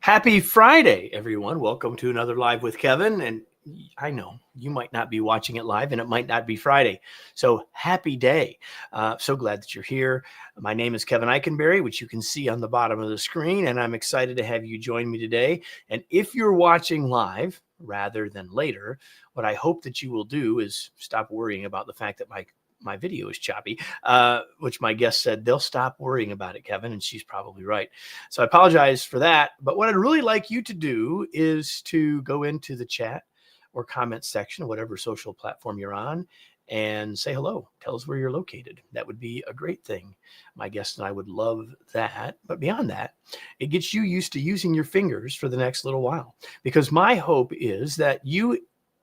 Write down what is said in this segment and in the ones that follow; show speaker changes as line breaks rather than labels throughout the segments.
Happy Friday, everyone. Welcome to another Live with Kevin. And I know you might not be watching it live and it might not be Friday. So happy day. So glad that you're here. My name is Kevin Eikenberry, which you can see on the bottom of the screen. And I'm excited to have you join me today. And if you're watching live rather than later, what I hope that you will do is stop worrying about the fact that my video is choppy, which my guest said they'll stop worrying about it, Kevin, and she's probably right. So I apologize for that. But what I'd really like you to do is to go into the chat or comment section, whatever social platform you're on, and say hello. Tell us where you're located. That would be a great thing. My guest and I would love that. But beyond that, it gets you used to using your fingers for the next little while, because my hope is that you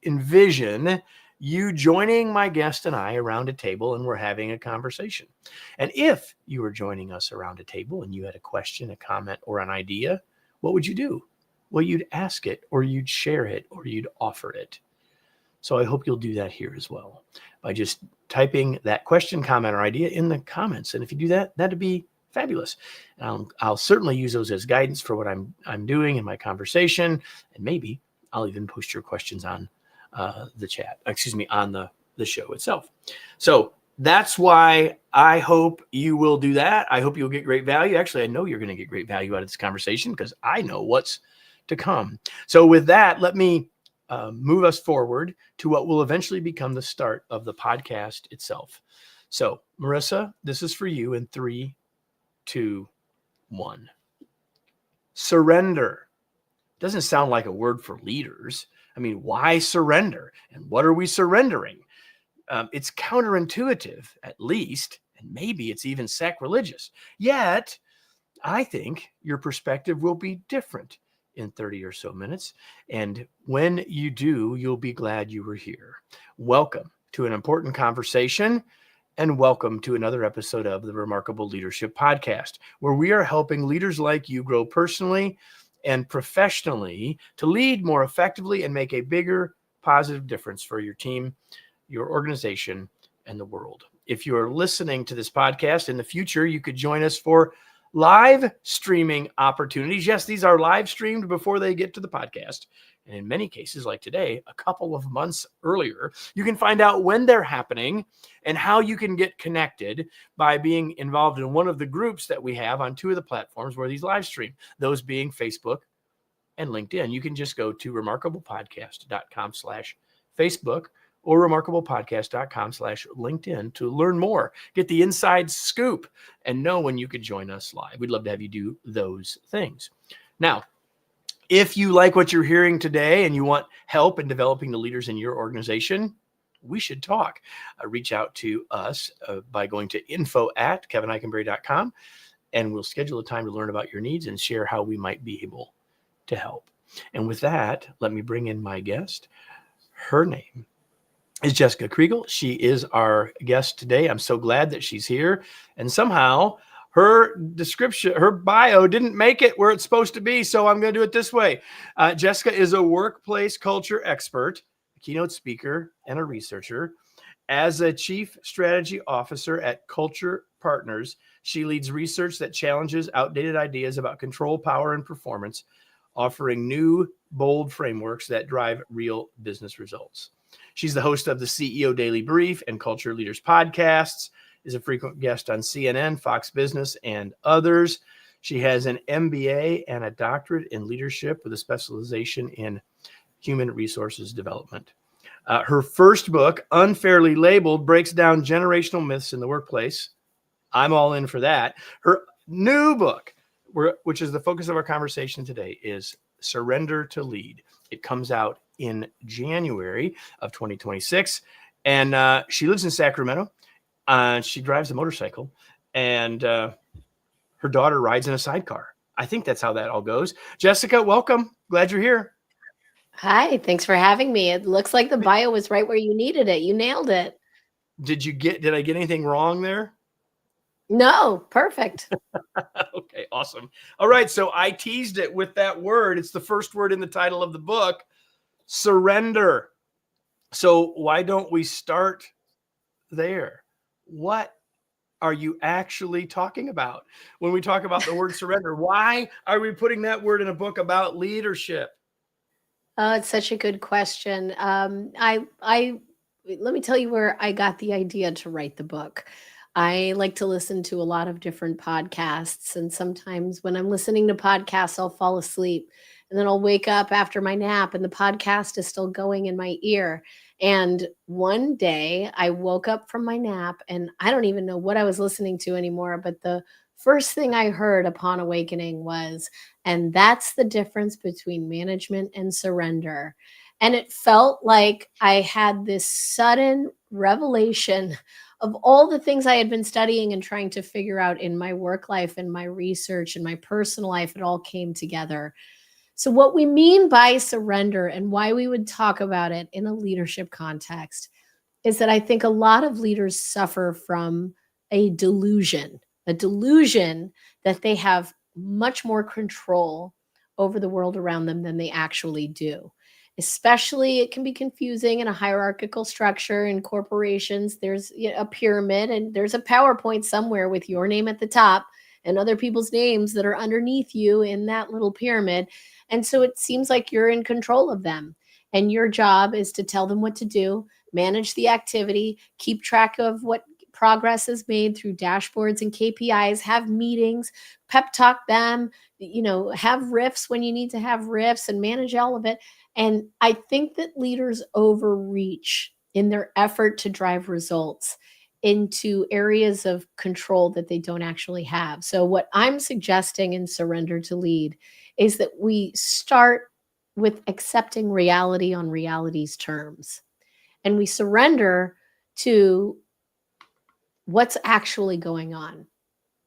envision you joining my guest and I around a table and we're having a conversation. And if you were joining us around a table and you had a question, a comment, or an idea, what would you do? Well, you'd ask it, or you'd share it, or you'd offer it. So I hope you'll do that here as well by just typing that question, comment, or idea in the comments. And if you do that, that'd be fabulous. I'll certainly use those as guidance for what I'm doing in my conversation. And maybe I'll even post your questions on the chat, on the show itself. So that's why I hope you will do that. I hope you'll get great value. Actually, I know you're going to get great value out of this conversation because I know what's to come. So with that, let me move us forward to what will eventually become the start of the podcast itself. So Marissa, this is for you in 3, 2, 1. Surrender. Doesn't sound like a word for leaders. I mean, why surrender? And what are we surrendering? It's counterintuitive, at least, and maybe it's even sacrilegious. Yet, I think your perspective will be different in 30 or so minutes. And when you do, you'll be glad you were here. Welcome to an important conversation, and welcome to another episode of the Remarkable Leadership Podcast, where we are helping leaders like you grow personally and professionally to lead more effectively and make a bigger positive difference for your team, your organization, and the world. If you are listening to this podcast in the future, you could join us for live streaming opportunities. Yes, these are live streamed before they get to the podcast. And in many cases, like today, a couple of months earlier, you can find out when they're happening and how you can get connected by being involved in one of the groups that we have on 2 of the platforms where these live stream, those being Facebook and LinkedIn. You can just go to remarkablepodcast.com/Facebook or remarkablepodcast.com/LinkedIn to learn more, get the inside scoop, and know when you could join us live. We'd love to have you do those things. Now, if you like what you're hearing today and you want help in developing the leaders in your organization, we should talk. Reach out to us by going to info@kevineikenberry.com, and we'll schedule a time to learn about your needs and share how we might be able to help. And with that, let me bring in my guest. Her name is Jessica Kriegel. She is our guest today. I'm so glad that she's here. And somehow her description, her bio didn't make it where it's supposed to be. So I'm going to do it this way. Jessica is a workplace culture expert, a keynote speaker, and a researcher. As a chief strategy officer at Culture Partners, she leads research that challenges outdated ideas about control, power, and performance, offering new, bold frameworks that drive real business results. She's the host of the CEO Daily Brief and Culture Leaders podcasts, is a frequent guest on CNN, Fox Business, and others. She has an MBA and a doctorate in leadership with a specialization in human resources development. Her first book, Unfairly Labeled, breaks down generational myths in the workplace. I'm all in for that. Her new book, which is the focus of our conversation today, is Surrender to Lead. It comes out in January of 2026. And she lives in Sacramento. She drives a motorcycle, and her daughter rides in a sidecar. I think that's how that all goes. Jessica, welcome. Glad you're here.
Hi, thanks for having me. It looks like the bio was right where you needed it. You nailed it.
Did I get anything wrong there?
No, perfect.
Okay, awesome. All right, so I teased it with that word. It's the first word in the title of the book, surrender. So why don't we start there? What are you actually talking about when we talk about the word surrender? Why are we putting that word in a book about leadership?
Oh, it's such a good question. I let me tell you where I got the idea to write the book. I like to listen to a lot of different podcasts, and sometimes when I'm listening to podcasts, I'll fall asleep, and then I'll wake up after my nap, and the podcast is still going in my ear. And one day, I woke up from my nap, and I don't even know what I was listening to anymore. But the first thing I heard upon awakening was, and that's the difference between management and surrender. And it felt like I had this sudden revelation of all the things I had been studying and trying to figure out in my work life and my research and my personal life. It all came together. So, what we mean by surrender and why we would talk about it in a leadership context is that I think a lot of leaders suffer from a delusion that they have much more control over the world around them than they actually do. Especially, it can be confusing in a hierarchical structure in corporations. There's a pyramid and there's a PowerPoint somewhere with your name at the top and other people's names that are underneath you in that little pyramid. And so it seems like you're in control of them. And your job is to tell them what to do, manage the activity, keep track of what progress is made through dashboards and KPIs, have meetings, pep talk them, have riffs when you need to have riffs and manage all of it. And I think that leaders overreach in their effort to drive results into areas of control that they don't actually have. So, what I'm suggesting in Surrender to Lead is that we start with accepting reality on reality's terms, and we surrender to what's actually going on.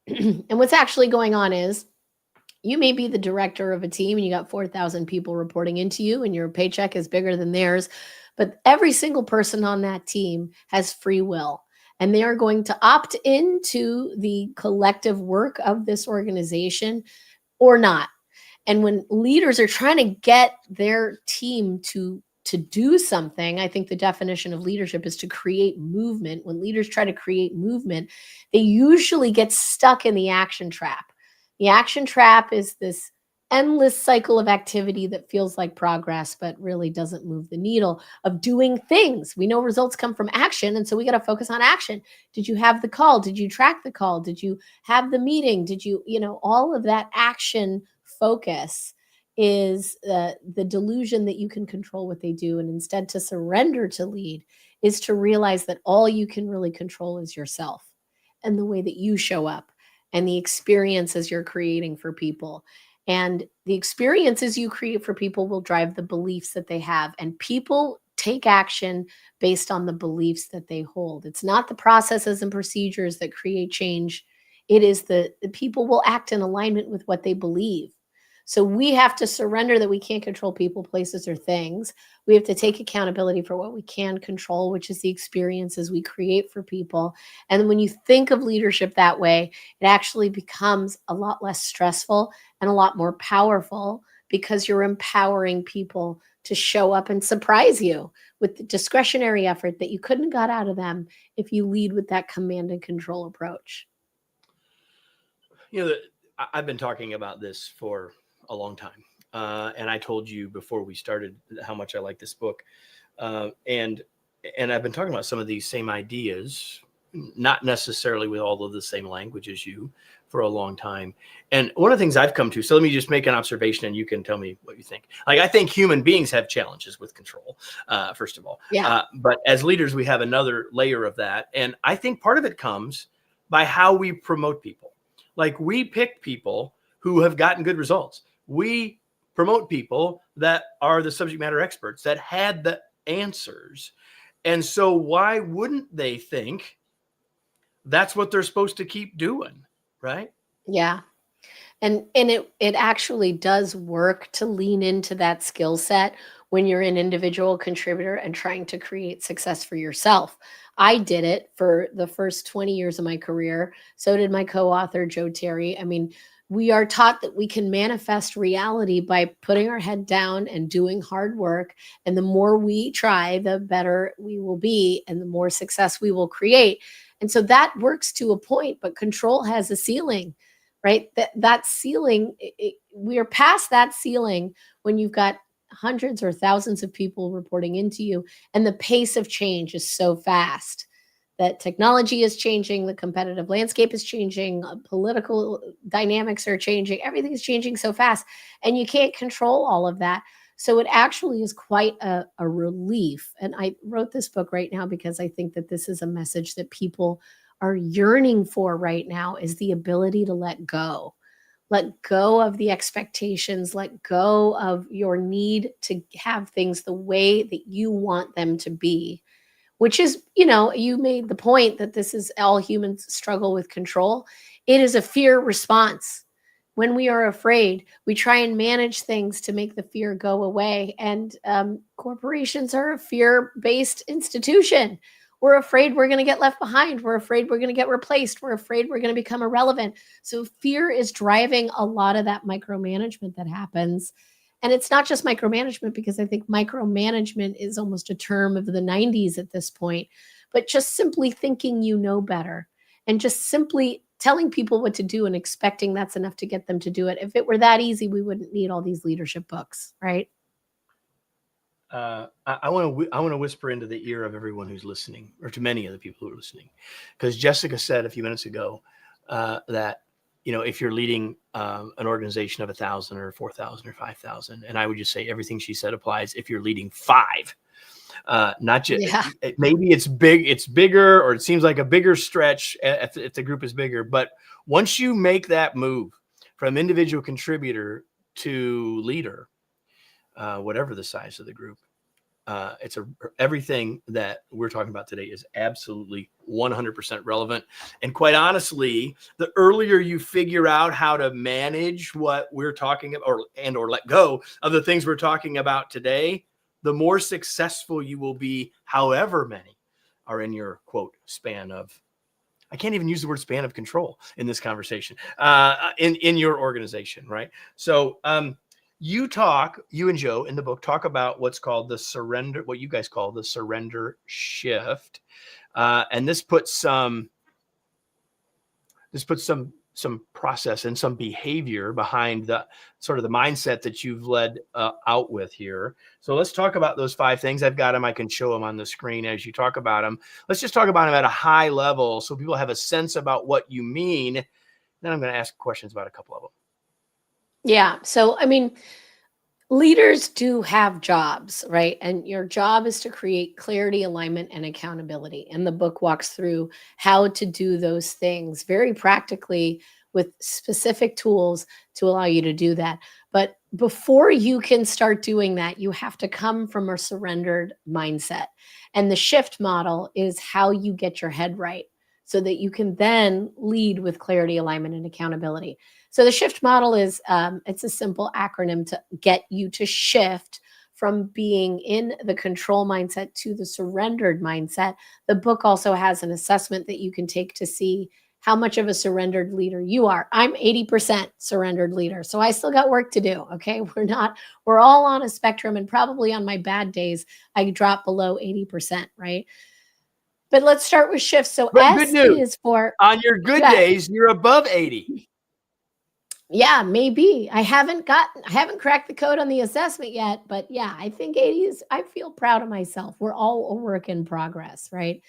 And what's actually going on is you may be the director of a team and you got 4,000 people reporting into you and your paycheck is bigger than theirs, but every single person on that team has free will and they are going to opt into the collective work of this organization or not. And when leaders are trying to get their team to do something, I think the definition of leadership is to create movement. When leaders try to create movement, they usually get stuck in the action trap. The action trap is this endless cycle of activity that feels like progress, but really doesn't move the needle of doing things. We know results come from action. And so we got to focus on action. Did you have the call? Did you track the call? Did you have the meeting? Did you, all of that action focus is the delusion that you can control what they do. And instead, to surrender to lead is to realize that all you can really control is yourself and the way that you show up and the experiences you're creating for people. And the experiences you create for people will drive the beliefs that they have. And people take action based on the beliefs that they hold. It's not the processes and procedures that create change. It is the people will act in alignment with what they believe. So we have to surrender that we can't control people, places, or things. We have to take accountability for what we can control, which is the experiences we create for people. And when you think of leadership that way, it actually becomes a lot less stressful and a lot more powerful because you're empowering people to show up and surprise you with the discretionary effort that you couldn't have got out of them if you lead with that command and control approach.
I've been talking about this for a long time. And I told you before we started how much I like this book. And I've been talking about some of these same ideas, not necessarily with all of the same language as you, for a long time. And one of the things I've come to, so let me just make an observation and you can tell me what you think. Like, I think human beings have challenges with control, first of all.
Yeah.
But as leaders, we have another layer of that. And I think part of it comes by how we promote people. Like, we pick people who have gotten good results. We promote people that are the subject matter experts that had the answers. And so why wouldn't they think that's what they're supposed to keep doing? Right?
Yeah. And it actually does work to lean into that skill set when you're an individual contributor and trying to create success for yourself. I did it for the first 20 years of my career. So did my co-author, Joe Terry. I mean, we are taught that we can manifest reality by putting our head down and doing hard work. And the more we try, the better we will be and the more success we will create. And so that works to a point, but control has a ceiling, right? That ceiling, we are past that ceiling when you've got hundreds or thousands of people reporting into you, and the pace of change is so fast that technology is changing, the competitive landscape is changing, political dynamics are changing, everything's changing so fast, and you can't control all of that. So it actually is quite a relief. And I wrote this book right now because I think that this is a message that people are yearning for right now, is the ability to let go of the expectations, let go of your need to have things the way that you want them to be, which is, you made the point that this is all humans struggle with control. It is a fear response. When we are afraid, we try and manage things to make the fear go away. And corporations are a fear-based institution. We're afraid we're going to get left behind. We're afraid we're going to get replaced. We're afraid we're going to become irrelevant. So fear is driving a lot of that micromanagement that happens. And it's not just micromanagement, because I think micromanagement is almost a term of the 90s at this point, but just simply thinking you know better and just simply telling people what to do and expecting that's enough to get them to do it. If it were that easy, we wouldn't need all these leadership books, right?
I want to whisper into the ear of everyone who's listening, or to many of the people who are listening, because Jessica said a few minutes ago that, if you're leading an organization of 1,000 or 4,000 or 5,000, and I would just say everything she said applies if you're leading 5. Not just maybe it's bigger, or it seems like a bigger stretch if the group is bigger. But once you make that move from individual contributor to leader, whatever the size of the group, everything that we're talking about today is absolutely 100% relevant. And quite honestly, the earlier you figure out how to manage what we're talking about, or let go of the things we're talking about today, the more successful you will be, however many are in your quote span of, I can't even use the word span of control in this conversation, in your organization, right? So you and Joe in the book talk about what's called the surrender, what you guys call the surrender shift. And this puts some process and some behavior behind the sort of the mindset that you've led out with here. So let's talk about those 5 things. I've got them. I can show them on the screen as you talk about them. Let's just talk about them at a high level so people have a sense about what you mean. Then I'm going to ask questions about a couple of them.
Yeah. So, leaders do have jobs, right? And your job is to create clarity, alignment, and accountability. And the book walks through how to do those things very practically with specific tools to allow you to do that. But before you can start doing that, you have to come from a surrendered mindset. And the shift model is how you get your head right so that you can then lead with clarity, alignment, and accountability. So the shift model is, it's a simple acronym to get you to shift from being in the control mindset to the surrendered mindset. The book also has an assessment that you can take to see how much of a surrendered leader you are. I'm 80% surrendered leader, so I still got work to do, okay? We're all on a spectrum, and probably on my bad days, I drop below 80%, right? But let's start with shifts. So
but
S is for...
on your good days, you're above 80.
Yeah, maybe. I haven't cracked the code on the assessment yet, but yeah, I think 80 is, I feel proud of myself. We're all a work in progress, right?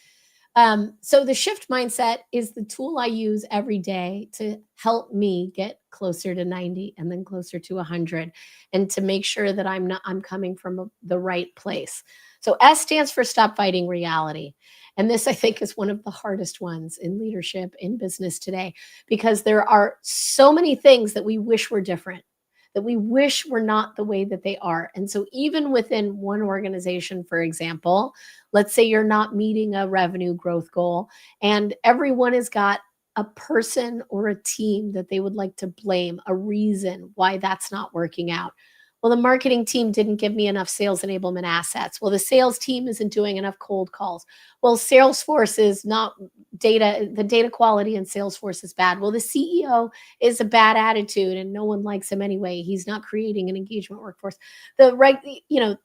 So the shift mindset is the tool I use every day to help me get closer to 90 and then closer to 100, and to make sure that I'm coming from the right place. So S stands for stop fighting reality. And this, I think, is one of the hardest ones in leadership, in business today, because there are so many things that we wish were different, that we wish were not the way that they are. And so even within one organization, for example, let's say you're not meeting a revenue growth goal, and everyone has got a person or a team that they would like to blame, a reason why that's not working out. Well, the marketing team didn't give me enough sales enablement assets. Well, the sales team isn't doing enough cold calls. Well, Salesforce is not the data quality in Salesforce is bad. Well, the CEO is a bad attitude and no one likes him anyway. He's not creating an engagement workforce. The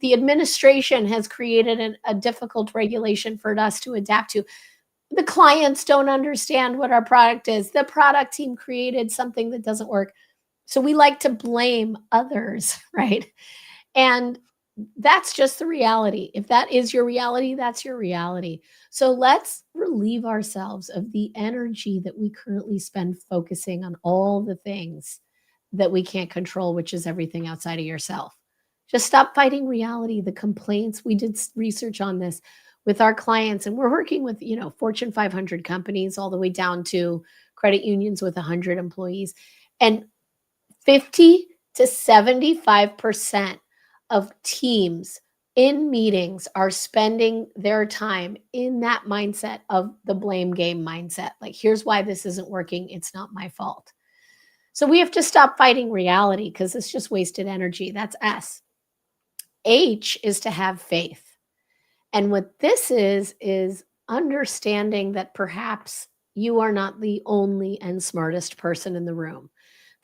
administration has created a difficult regulation for us to adapt to. The clients don't understand what our product is. The product team created something that doesn't work. So we like to blame others, right? And that's just the reality. If that is your reality, that's your reality. So let's relieve ourselves of the energy that we currently spend focusing on all the things that we can't control, which is everything outside of yourself. Just stop fighting reality, the complaints. We did research on this with our clients, and we're working with, Fortune 500 companies all the way down to credit unions with 100 employees. And 50 to 75% of teams in meetings are spending their time in that mindset of the blame game mindset. Like, here's why this isn't working. It's not my fault. So we have to stop fighting reality because it's just wasted energy. That's S. H is to have faith. And what this is understanding that perhaps you are not the only and smartest person in the room,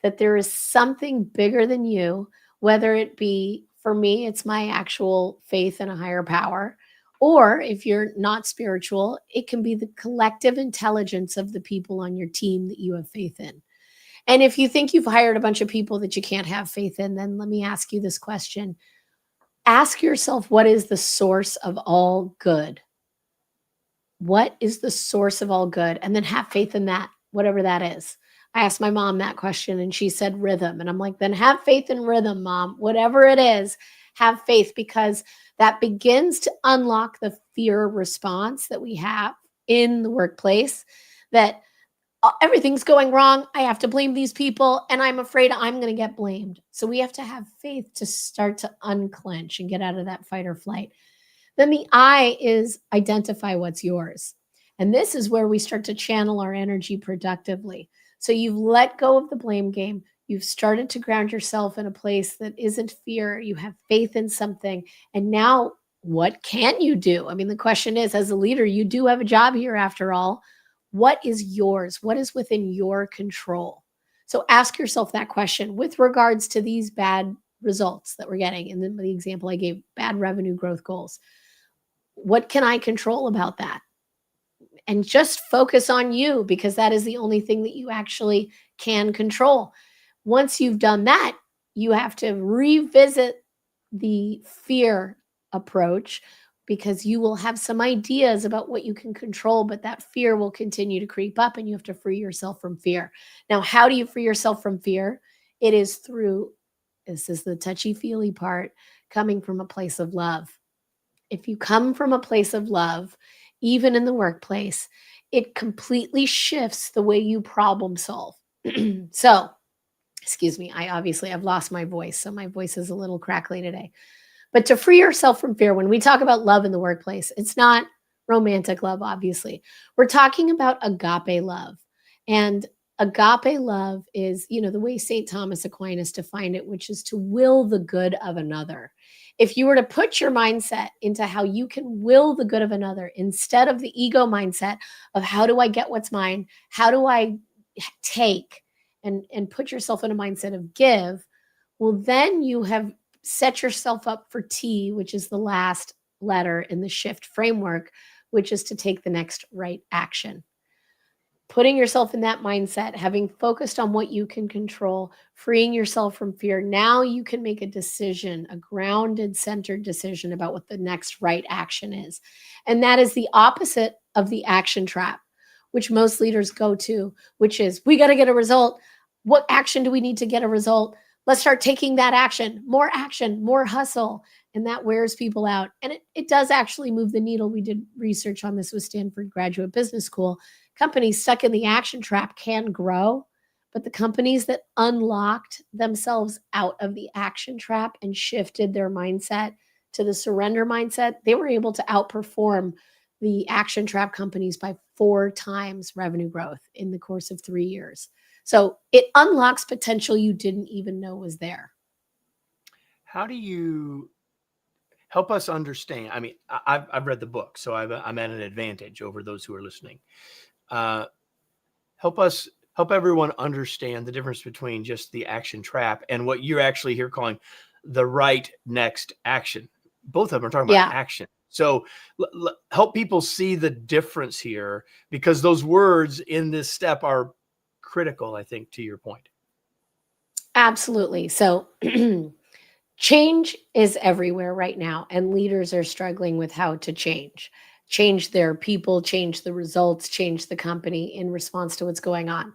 that there is something bigger than you, whether it be, for me, it's my actual faith in a higher power, or if you're not spiritual, it can be the collective intelligence of the people on your team that you have faith in. And if you think you've hired a bunch of people that you can't have faith in, then let me ask you this question. Ask yourself, what is the source of all good? What is the source of all good? And then have faith in that, whatever that is. I asked my mom that question and she said rhythm. And I'm like, then have faith in rhythm, mom. Whatever it is, have faith, because that begins to unlock the fear response that we have in the workplace, that everything's going wrong. I have to blame these people and I'm afraid I'm going to get blamed. So we have to have faith to start to unclench and get out of that fight or flight. Then the I is identify what's yours. And this is where we start to channel our energy productively. So you've let go of the blame game. You've started to ground yourself in a place that isn't fear. You have faith in something. And now what can you do? I mean, the question is, as a leader, you do have a job here after all. What is yours? What is within your control? So ask yourself that question with regards to these bad results that we're getting. And then the example I gave, bad revenue growth goals. What can I control about that? And just focus on you, because that is the only thing that you actually can control. Once you've done that, you have to revisit the fear approach, because you will have some ideas about what you can control, but that fear will continue to creep up and you have to free yourself from fear. Now, how do you free yourself from fear? It is through, this is the touchy-feely part, coming from a place of love. If you come from a place of love, even in the workplace, it completely shifts the way you problem solve. So, excuse me, I've lost my voice, so my voice is a little crackly today. But to free yourself from fear, when we talk about love in the workplace, it's not romantic love, obviously. We're talking about agape love. And agape love is, the way St. Thomas Aquinas defined it, which is to will the good of another. If you were to put your mindset into how you can will the good of another instead of the ego mindset of how do I get what's mine? How do I take and put yourself in a mindset of give? Well, then you have set yourself up for T, which is the last letter in the shift framework, which is to take the next right action. Putting yourself in that mindset, having focused on what you can control, freeing yourself from fear. Now you can make a decision, a grounded, centered decision about what the next right action is. And that is the opposite of the action trap, which most leaders go to, which is, we got to get a result. What action do we need to get a result? Let's start taking that action, more hustle. And that wears people out. And it does actually move the needle. We did research on this with Stanford Graduate Business School. Companies stuck in the action trap can grow, but the companies that unlocked themselves out of the action trap and shifted their mindset to the surrender mindset, they were able to outperform the action trap companies by 4 times revenue growth in the course of 3 years. So it unlocks potential you didn't even know was there.
How do you help us understand? I mean, I've read the book, so I'm at an advantage over those who are listening. Help everyone understand the difference between just the action trap and what you're actually here calling the right next action. Both of them are talking about action. So help people see the difference here, because those words in this step are critical, I think, to your point.
Absolutely. So change is everywhere right now, and leaders are struggling with how to change their people, change the results, change the company in response to what's going on.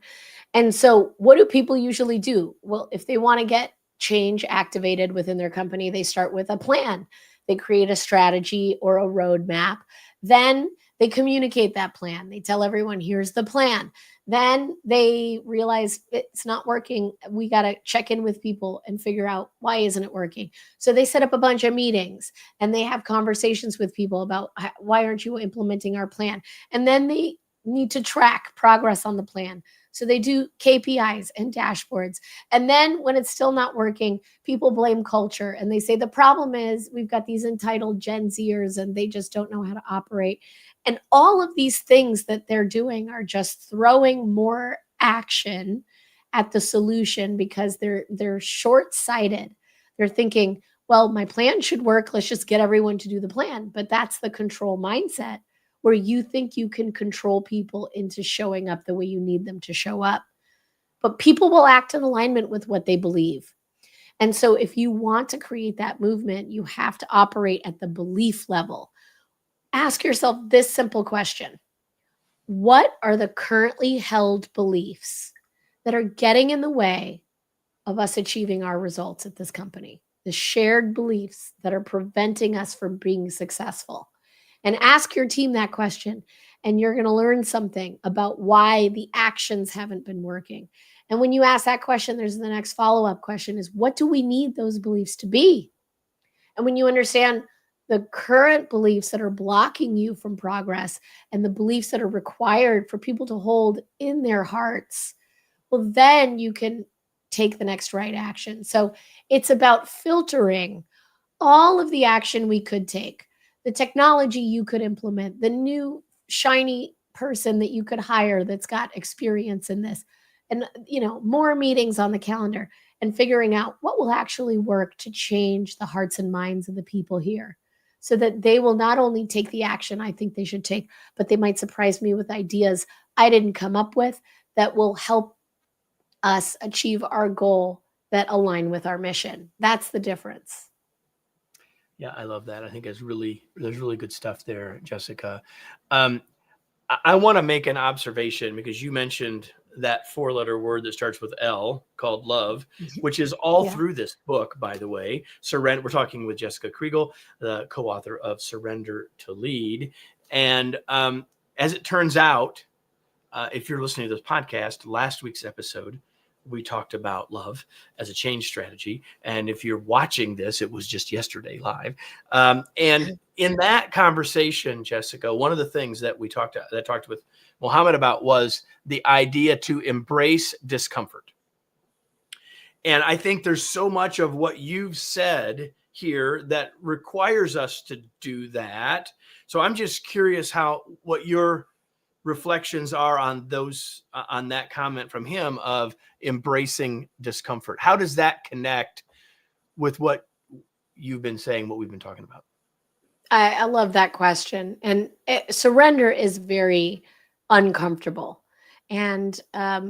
And so, what do people usually do? Well, if they want to get change activated within their company, they start with a plan. They create a strategy or a roadmap. Then they communicate that plan. They tell everyone, here's the plan. Then they realize it's not working. We got to check in with people and figure out why isn't it working. So they set up a bunch of meetings and they have conversations with people about why aren't you implementing our plan? And then they need to track progress on the plan. So they do KPIs and dashboards. And then when it's still not working, people blame culture and they say the problem is we've got these entitled Gen Zers and they just don't know how to operate. And all of these things that they're doing are just throwing more action at the solution because they're short-sighted. They're thinking, well, my plan should work. Let's just get everyone to do the plan. But that's the control mindset, where you think you can control people into showing up the way you need them to show up. But people will act in alignment with what they believe. And so if you want to create that movement, you have to operate at the belief level. Ask yourself this simple question: what are the currently held beliefs that are getting in the way of us achieving our results at this company? The shared beliefs that are preventing us from being successful. And ask your team that question, and you're going to learn something about why the actions haven't been working. And when you ask that question, there's the next follow-up question is, what do we need those beliefs to be? And when you understand the current beliefs that are blocking you from progress and the beliefs that are required for people to hold in their hearts, well, then you can take the next right action. So it's about filtering all of the action we could take, the technology you could implement, the new shiny person that you could hire that's got experience in this, and more meetings on the calendar, and figuring out what will actually work to change the hearts and minds of the people here so that they will not only take the action I think they should take, but they might surprise me with ideas I didn't come up with that will help us achieve our goal that align with our mission. That's the difference.
Yeah, I love that. I think there's really good stuff there, Jessica. I want to make an observation, because you mentioned that 4-letter word that starts with L called love, which is all through this book, by the way. Surrender. We're talking with Jessica Kriegel, the co-author of Surrender to Lead. And as it turns out, if you're listening to this podcast, last week's episode, we talked about love as a change strategy. And if you're watching this, it was just yesterday live. And in that conversation, Jessica, one of the things that I talked with Mohammed about was the idea to embrace discomfort. And I think there's so much of what you've said here that requires us to do that. So I'm just curious what your reflections are on that comment from him of embracing discomfort. How does that connect with what you've been saying, what we've been talking about?
I love that question. And surrender is very uncomfortable. And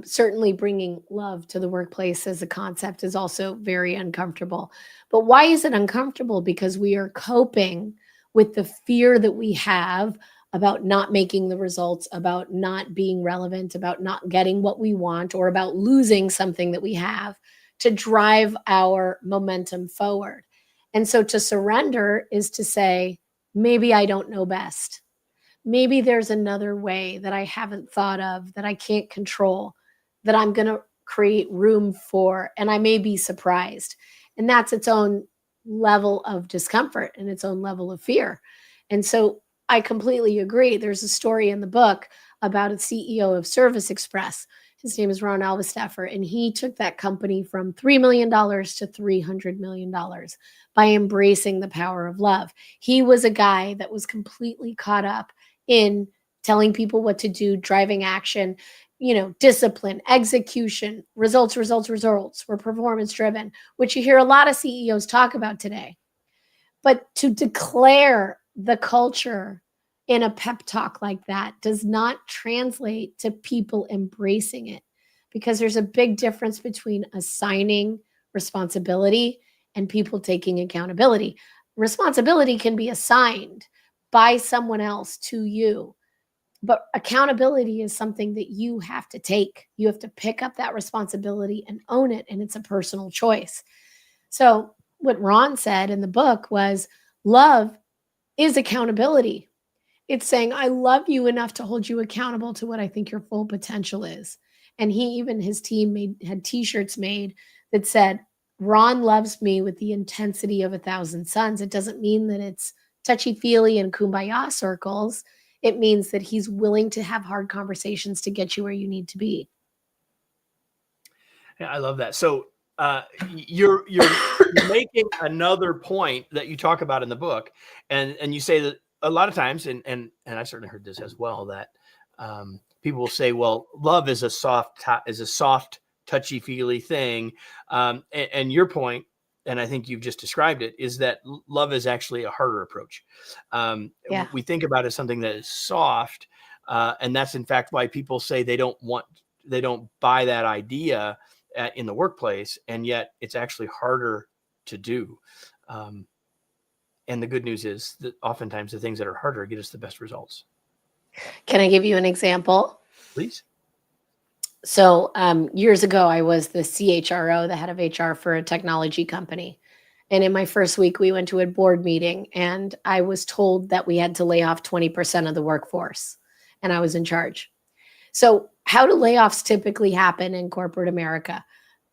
certainly bringing love to the workplace as a concept is also very uncomfortable. But why is it uncomfortable? Because we are coping with the fear that we have about not making the results, about not being relevant, about not getting what we want, or about losing something that we have to drive our momentum forward. And so to surrender is to say, maybe I don't know best. Maybe there's another way that I haven't thought of, that I can't control, that I'm going to create room for, and I may be surprised. And that's its own level of discomfort and its own level of fear. And so I completely agree. There's a story in the book about a CEO of Service Express. His name is Ron Alvesteffer, and he took that company from $3 million to $300 million by embracing the power of love. He was a guy that was completely caught up in telling people what to do, driving action, discipline, execution, results. We're performance driven, which you hear a lot of CEOs talk about today. But to declare the culture in a pep talk like that does not translate to people embracing it, because there's a big difference between assigning responsibility and people taking accountability. Responsibility can be assigned by someone else to you, but accountability is something that you have to take. You have to pick up that responsibility and own it, and it's a personal choice. So, what Ron said in the book was love is accountability. It's saying, I love you enough to hold you accountable to what I think your full potential is. And his team had t-shirts made that said, Ron loves me with the intensity of 1,000 suns. It doesn't mean that it's touchy-feely and kumbaya circles. It means that he's willing to have hard conversations to get you where you need to be.
Yeah, I love that. So you're making another point that you talk about in the book, and you say that a lot of times, and I certainly heard this as well, that people will say, well, love is a soft, touchy-feely thing, and your point, and I think you've just described it, is that love is actually a harder approach.
Yeah.
We think about it as something that is soft, and that's in fact why people say they don't buy that idea in the workplace, and yet it's actually harder to do. And the good news is that oftentimes the things that are harder get us the best results.
Can I give you an example?
Please.
So years ago, I was the CHRO, the head of HR for a technology company. And in my first week, we went to a board meeting, and I was told that we had to lay off 20% of the workforce, and I was in charge. So how do layoffs typically happen in corporate America?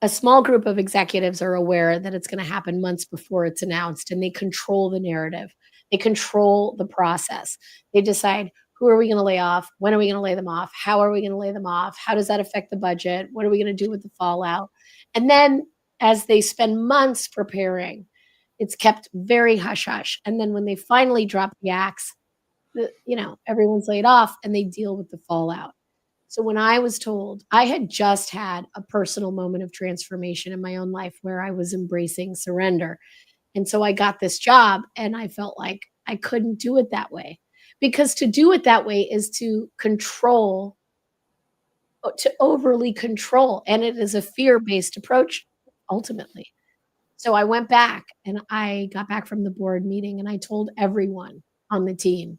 A small group of executives are aware that it's going to happen months before it's announced, and they control the narrative. They control the process. They decide, who are we going to lay off? When are we going to lay them off? How are we going to lay them off? How does that affect the budget? What are we going to do with the fallout? And then as they spend months preparing, it's kept very hush hush. And then when they finally drop the axe, everyone's laid off and they deal with the fallout. So when I was told, I had just had a personal moment of transformation in my own life where I was embracing surrender. And so I got this job, and I felt like I couldn't do it that way, because to do it that way is to control, to overly control. And it is a fear-based approach ultimately. So I went back, and I got back from the board meeting, and I told everyone on the team,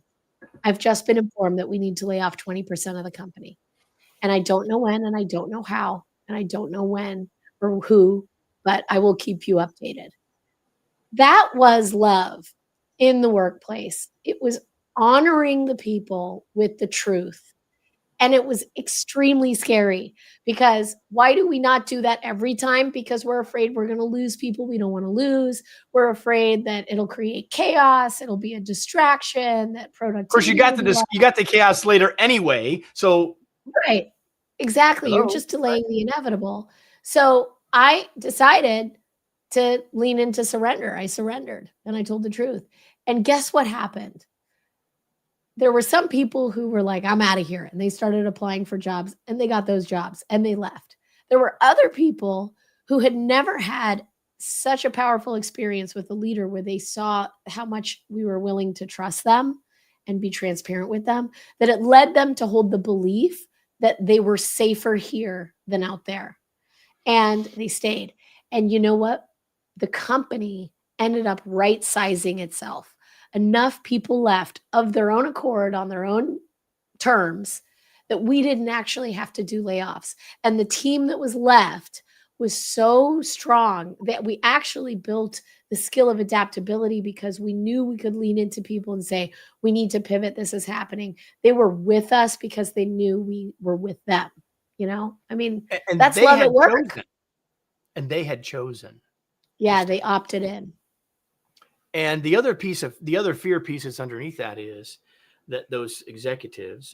I've just been informed that we need to lay off 20% of the company. And I don't know when, and I don't know how, and I don't know when or who, but I will keep you updated. That was love in the workplace. It was honoring the people with the truth. And it was extremely scary, because why do we not do that every time? Because we're afraid we're going to lose people we don't want to lose. We're afraid that it'll create chaos. It'll be a distraction, that productivity.
Of course, you got the chaos later anyway. So
right. Exactly.
Hello?
You're just delaying the inevitable. So I decided to lean into surrender. I surrendered and I told the truth. And guess what happened? There were some people who were like, I'm out of here. And they started applying for jobs, and they got those jobs and they left. There were other people who had never had such a powerful experience with a leader where they saw how much we were willing to trust them and be transparent with them, that it led them to hold the belief that they were safer here than out there. And they stayed. And you know what? The company ended up right sizing itself. Enough people left of their own accord on their own terms that we didn't actually have to do layoffs. And the team that was left was so strong that we actually built the skill of adaptability, because we knew we could lean into people and say, we need to pivot. This is happening. They were with us because they knew we were with them. I mean,
and
that's love at work.
Chosen. And they had chosen.
Yeah, they opted in.
And the other fear piece that's underneath that is that those executives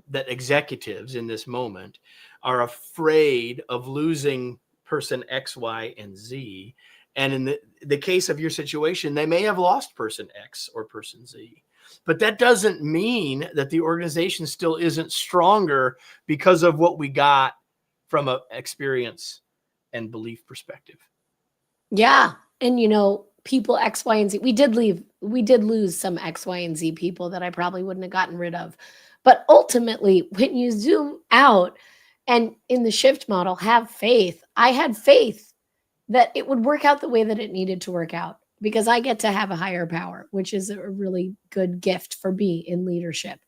that executives in this moment are afraid of losing person X, Y, and Z. And in the case of your situation, they may have lost person X or person Z. But that doesn't mean that the organization still isn't stronger because of what we got from an experience and belief perspective.
Yeah. And people X, Y, and Z. We did lose some X, Y, and Z people that I probably wouldn't have gotten rid of. But ultimately, when you zoom out and in the shift model, have faith. I had faith that it would work out the way that it needed to work out because I get to have a higher power, which is a really good gift for me in leadership.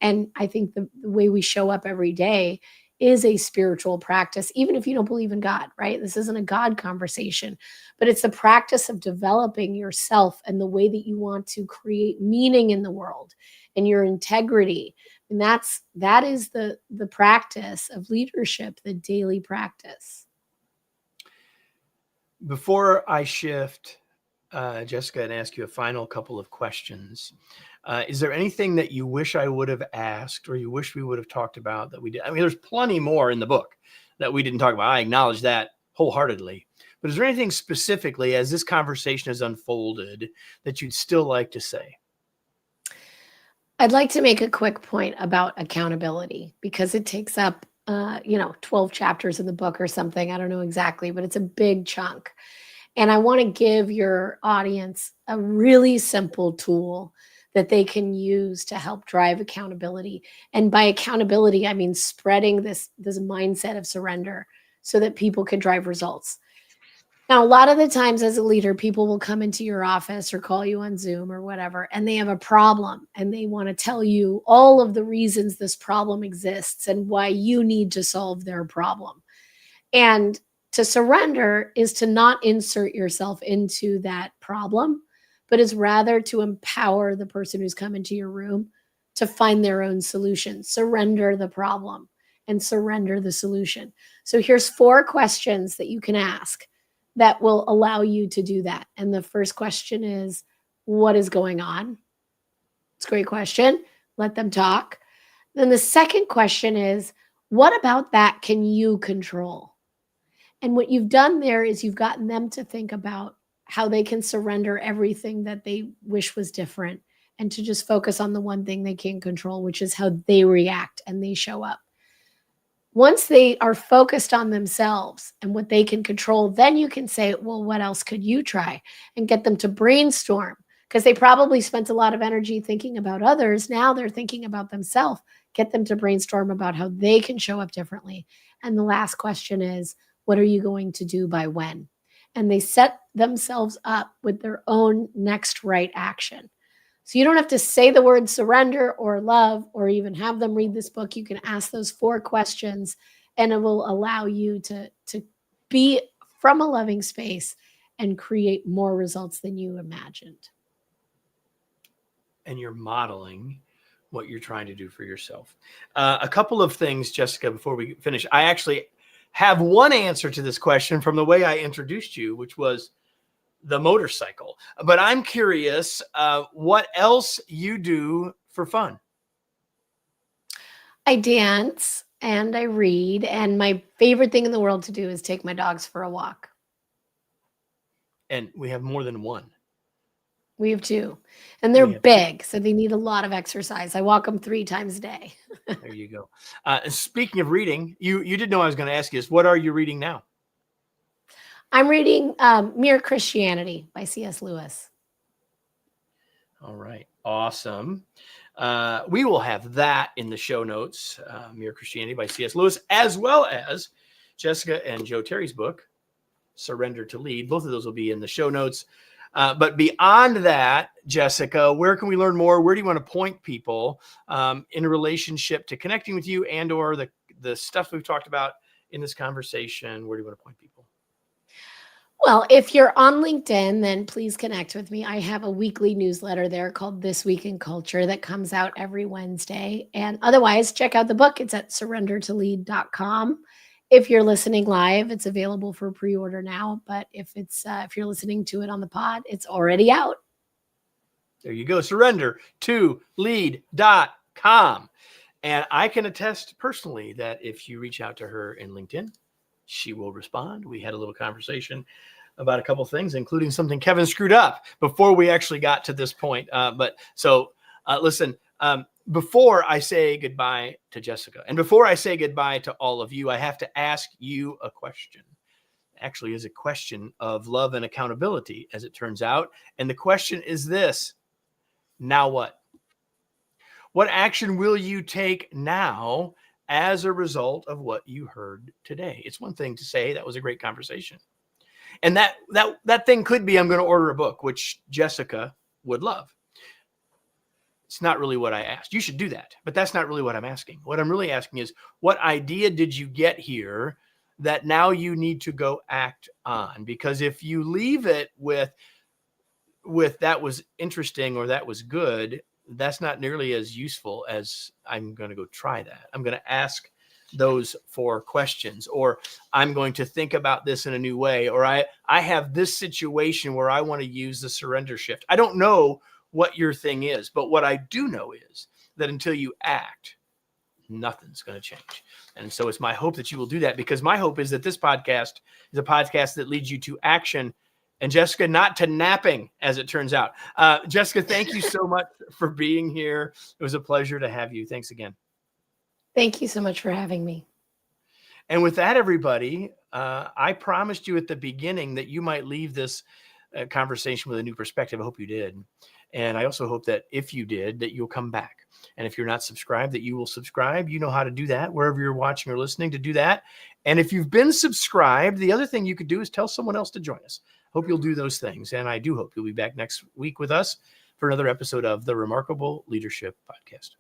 And I think the way we show up every day is a spiritual practice, even if you don't believe in God, right? This isn't a God conversation, but it's the practice of developing yourself and the way that you want to create meaning in the world and your integrity. And that is the practice of leadership, the daily practice.
Before I shift, Jessica, and ask you a final couple of questions, is there anything that you wish I would have asked or you wish we would have talked about that we did? I mean, there's plenty more in the book that we didn't talk about. I acknowledge that wholeheartedly. But is there anything specifically as this conversation has unfolded that you'd still like to say?
I'd like to make a quick point about accountability because it takes up, 12 chapters in the book or something. I don't know exactly, but it's a big chunk. And I want to give your audience a really simple tool that they can use to help drive accountability. And by accountability, I mean spreading this mindset of surrender so that people can drive results. Now, a lot of the times as a leader, people will come into your office or call you on Zoom or whatever, and they have a problem and they want to tell you all of the reasons this problem exists and why you need to solve their problem. And to surrender is to not insert yourself into that problem, but is rather to empower the person who's come into your room to find their own solution. Surrender the problem and surrender the solution. So here's 4 questions that you can ask that will allow you to do that. And the first question is, what is going on? It's a great question. Let them talk. Then the second question is, what about that can you control? And what you've done there is you've gotten them to think about how they can surrender everything that they wish was different and to just focus on the one thing they can control, which is how they react and they show up. Once they are focused on themselves and what they can control, then you can say, well, what else could you try? And get them to brainstorm because they probably spent a lot of energy thinking about others. Now they're thinking about themselves. Get them to brainstorm about how they can show up differently. And the last question is, what are you going to do by when? And they set themselves up with their own next right action. So you don't have to say the word surrender or love or even have them read this book. You can ask those 4 questions and it will allow you to be from a loving space and create more results than you imagined.
And you're modeling what you're trying to do for yourself. A couple of things, Jessica, before we finish. I actually have one answer to this question from the way I introduced you, which was the motorcycle. But I'm curious what else you do for fun.
I dance and I read, and my favorite thing in the world to do is take my dogs for a walk.
And we have more than one.
We have 2, and they're big, so they need a lot of exercise. I walk them 3 times a day.
There you go. Speaking of reading, you did know I was going to ask you this. What are you reading now?
I'm reading Mere Christianity by C.S. Lewis.
All right. Awesome. We will have that in the show notes, Mere Christianity by C.S. Lewis, as well as Jessica and Joe Terry's book, Surrender to Lead. Both of those will be in the show notes. But beyond that, Jessica, where can we learn more? Where do you want to point people in relationship to connecting with you and or the stuff we've talked about in this conversation? Where do you want to point people?
Well, if you're on LinkedIn, then please connect with me. I have a weekly newsletter there called This Week in Culture that comes out every Wednesday. And otherwise, check out the book. It's at surrendertolead.com. If you're listening live, it's available for pre-order now. But if you're listening to it on the pod, it's already out.
There you go. Surrendertolead.com. And I can attest personally that if you reach out to her in LinkedIn, she will respond. We had a little conversation about a couple of things, including something Kevin screwed up before we actually got to this point. Listen, before I say goodbye to Jessica and before I say goodbye to all of you, I have to ask you a question. actually is a question of love and accountability, as it turns out. And the question is this: now what? What action will you take now as a result of what you heard today? It's one thing to say that was a great conversation. And that thing could be, I'm going to order a book, which Jessica would love. It's not really what I asked. You should do that, but that's not really what I'm asking. What I'm really asking is, what idea did you get here that now you need to go act on? Because if you leave it with that was interesting or that was good, that's not nearly as useful as I'm going to go try that. I'm going to ask those 4 questions, or I'm going to think about this in a new way, or I have this situation where I want to use the surrender shift. I don't know what your thing is, but what I do know is that until you act, nothing's going to change. And so it's my hope that you will do that, because my hope is that this podcast is a podcast that leads you to action, and Jessica, not to napping, as it turns out. Jessica, thank you so much for being here. It was a pleasure to have you. Thanks again.
Thank you so much for having me.
And with that, everybody, I promised you at the beginning that you might leave this conversation with a new perspective. I hope you did. And I also hope that if you did, that you'll come back. And if you're not subscribed, that you will subscribe. You know how to do that wherever you're watching or listening, to do that. And if you've been subscribed, the other thing you could do is tell someone else to join us. Hope you'll do those things. And I do hope you'll be back next week with us for another episode of the Remarkable Leadership Podcast.